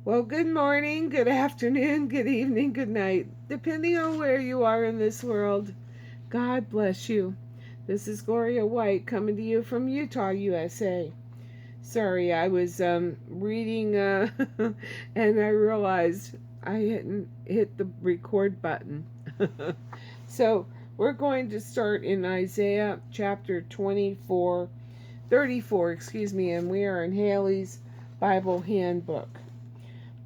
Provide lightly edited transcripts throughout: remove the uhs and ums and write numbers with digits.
Well, good morning, good afternoon, good evening, good night, depending on where you are in this world. God bless you. This is Gloria White coming to you from Utah, USA. Sorry, I was reading and I realized I hadn't hit the record button. So we're going to start in Isaiah chapter 34, and we are in Halley's Bible Handbook.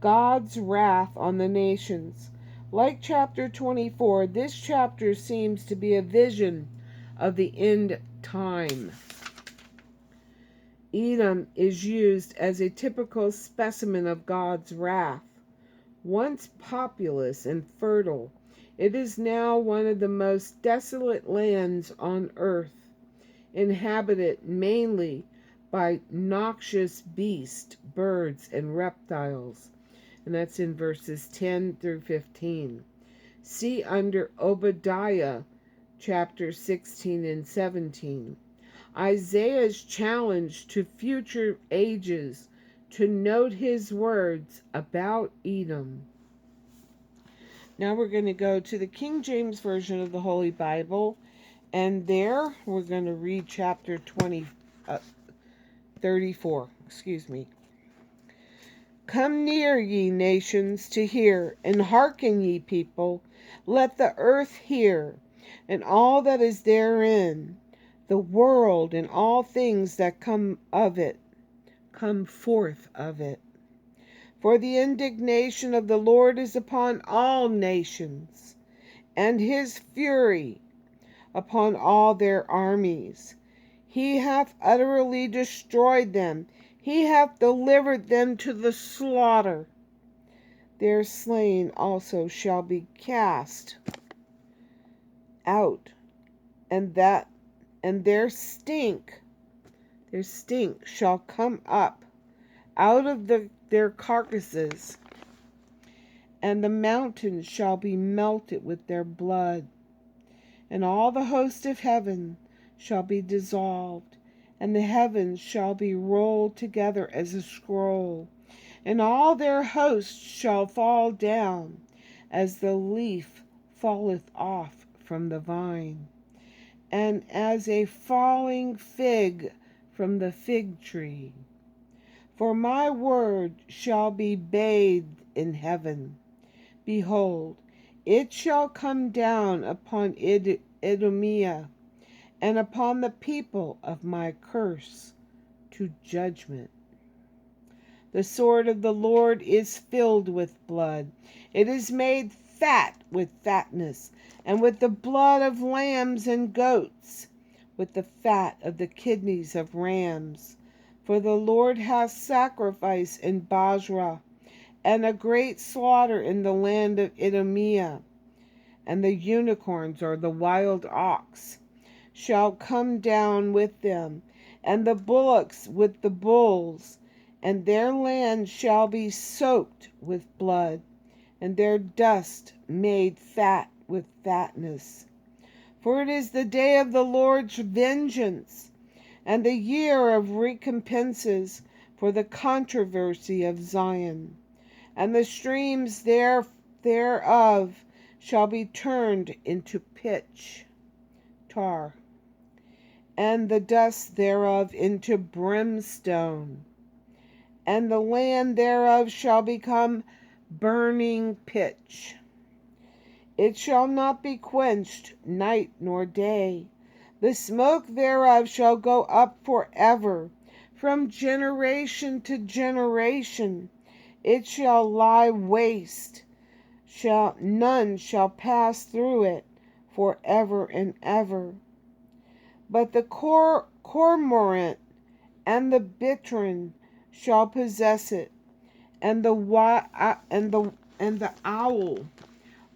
God's wrath on the nations. Like chapter 24, this chapter seems to be a vision of the end time. Edom is used as a typical specimen of God's wrath. Once populous and fertile, it is now one of the most desolate lands on earth, inhabited mainly by noxious beasts, birds, and reptiles. And that's in verses 10 through 15. See under Obadiah chapter 16 and 17. Isaiah's challenge to future ages to note his words about Edom. Now we're going to go to the King James Version of the Holy Bible, and there we're going to read chapter 34. Come near, ye nations, to hear, and hearken, ye people. Let the earth hear, and all that is therein, the world and all things that come forth of it. For the indignation of the Lord is upon all nations, and his fury upon all their armies. He hath utterly destroyed them. He hath delivered them to the slaughter. Their slain also shall be cast out, and their stink shall come up out of their carcasses, and the mountains shall be melted with their blood, and all the host of heaven shall be dissolved, and the heavens shall be rolled together as a scroll, and all their hosts shall fall down, as the leaf falleth off from the vine, and as a falling fig from the fig tree. For my word shall be bathed in heaven. Behold, it shall come down upon Edomia, and upon the people of my curse, to judgment. The sword of the Lord is filled with blood. It is made fat with fatness, and with the blood of lambs and goats, with the fat of the kidneys of rams. For the Lord hath sacrifice in Basra, and a great slaughter in the land of Edomia. And the unicorns, or the wild ox, shall come down with them, and the bullocks with the bulls, and their land shall be soaked with blood, and their dust made fat with fatness. For it is the day of the Lord's vengeance, and the year of recompenses for the controversy of Zion. And the streams thereof shall be turned into pitch, tar, and the dust thereof into brimstone, and the land thereof shall become burning pitch. It shall not be quenched night nor day. The smoke thereof shall go up forever, from generation to generation. It shall lie waste. None shall pass through it forever and ever. But the cormorant and the bittern shall possess it, and the owl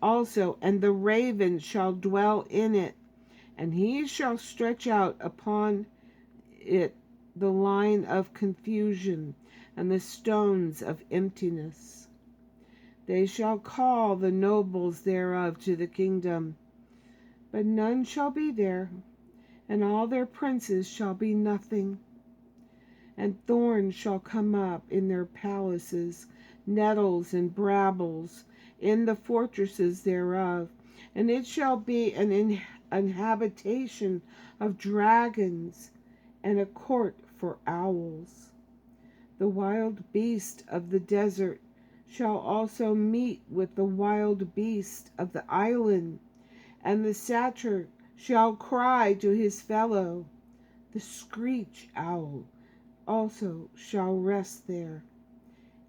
also, and the raven shall dwell in it, and he shall stretch out upon it the line of confusion and the stones of emptiness. They shall call the nobles thereof to the kingdom, but none shall be there, and all their princes shall be nothing. And thorns shall come up in their palaces, nettles and brambles in the fortresses thereof. And it shall be an habitation of dragons, and a court for owls. The wild beast of the desert shall also meet with the wild beast of the island, and the satyr shall cry to his fellow. The screech owl also shall rest there,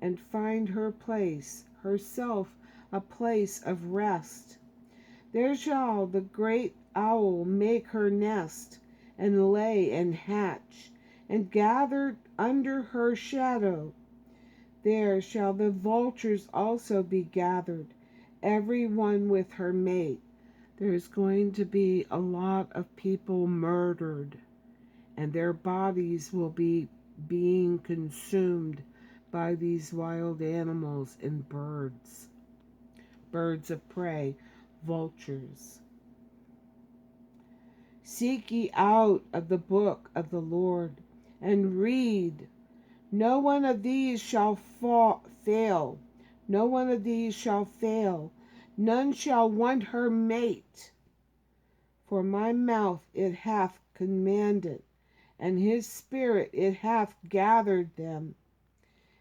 and find herself a place of rest. There shall the great owl make her nest, and lay and hatch, and gather under her shadow. There shall the vultures also be gathered, every one with her mate. There's going to be a lot of people murdered, and their bodies will be being consumed by these wild animals and birds. Birds of prey, vultures. Seek ye out of the book of the Lord, and read. No one of these shall fail. No one of these shall fail. None shall want her mate. For my mouth it hath commanded, and his spirit it hath gathered them.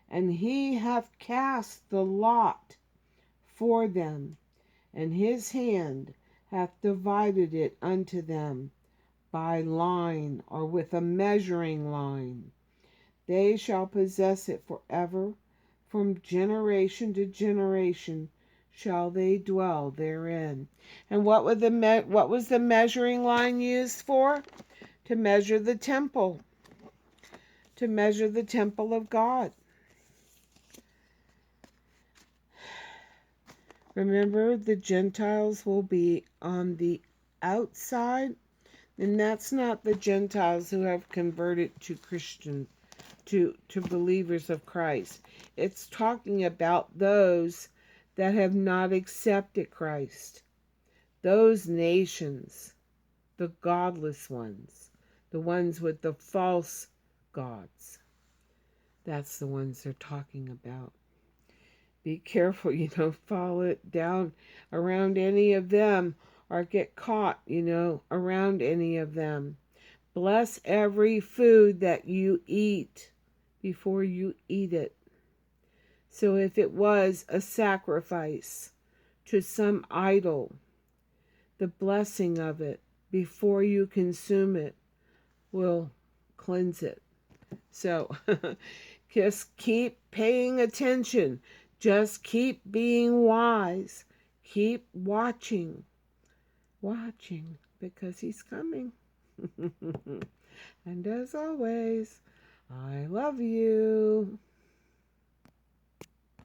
And he hath cast the lot for them, and his hand hath divided it unto them by line, or with a measuring line. They shall possess it forever. From generation to generation shall they dwell therein. And what was the measuring line used for? To measure the temple. To measure the temple of God. Remember, the Gentiles will be on the outside, and that's not the Gentiles who have converted to Christian, to believers of Christ. It's talking about those that have not accepted Christ. Those nations, the godless ones, the ones with the false gods. That's the ones they're talking about. Be careful, fall it down around any of them, or get caught, around any of them. Bless every food that you eat before you eat it. So if it was a sacrifice to some idol, the blessing of it before you consume it will cleanse it. So just keep paying attention. Just keep being wise. Keep watching, because he's coming. And as always, I love you.